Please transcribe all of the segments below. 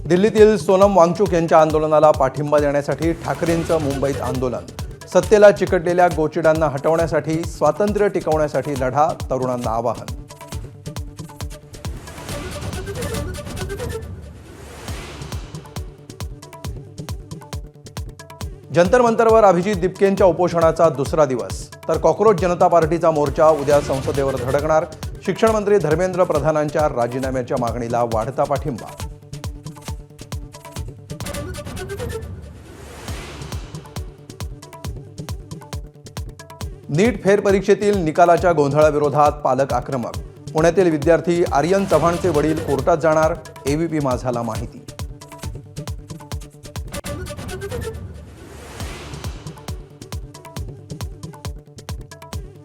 दिल्लीतील सोनम वांगचुक यांच्या आंदोलनाला पाठिंबा देण्यासाठी ठाकरेंचं मुंबईत आंदोलन। सत्तेला चिकटलेल्या गोचिडांना हटवण्यासाठी, स्वातंत्र्य टिकवण्यासाठी लढा, तरुणांना आवाहन। जंतर मंतरवर अभिजित दिपकेंच्या उपोषणाचा दुसरा दिवस, तर कॉकरोच जनता पार्टीचा मोर्चा उद्या संसदेवर धडकणार। शिक्षण मंत्री धर्मेंद्र प्रधानांच्या राजीनाम्याच्या मागणीला वाढता पाठिंबा। नीट फेरपरीक्षेतील निकालाच्या गोंधळाविरोधात पालक आक्रमक। पुण्यातील विद्यार्थी आर्यन चव्हाणचे वडील कोर्टात जाणार, एबीपी माझाला माहिती।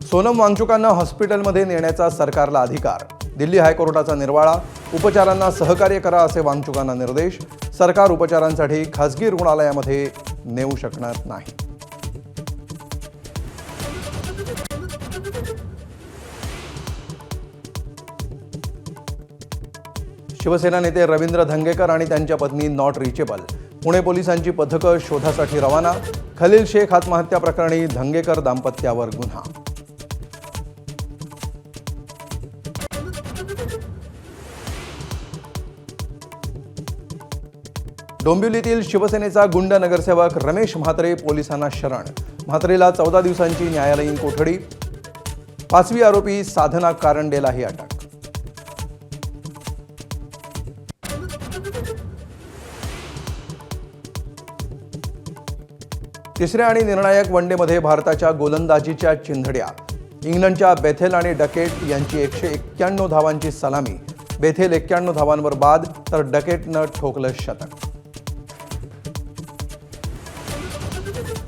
सोनम वांगचुकांना हॉस्पिटलमध्ये नेण्याचा सरकारला अधिकार, दिल्ली हायकोर्टाचा निर्वाळा। उपचारांना सहकार्य करा असे वांगचुकांना निर्देश, सरकार उपचारांसाठी खासगी रुग्णालयामध्ये नेऊ शकणार नाही। शिवसेना नेते रवींद्र धंगेकर आणि त्यांच्या पत्नी नॉट रिचेबल। पुणे पोलिसांची पथकं शोधासाठी रवाना। खलील शेख आत्महत्या प्रकरणी धंगेकर दाम्पत्यावर गुन्हा। डोंबिवलीतील शिवसेनेचा गुंड नगरसेवक रमेश म्हात्रे पोलिसांना शरण। म्हात्रेला 14 दिवसांची न्यायालयीन कोठडी। 5वी आरोपी साधना कारंडेलाही अटक। तिसऱ्या आणि निर्णायक वनडेमध्ये भारताच्या गोलंदाजीच्या चिंधड्या। इंग्लंडच्या बेथेल आणि डकेट यांची 191 धावांची सलामी। बेथेल 91 धावांवर बाद, तर डकेटनं ठोकलं शतक।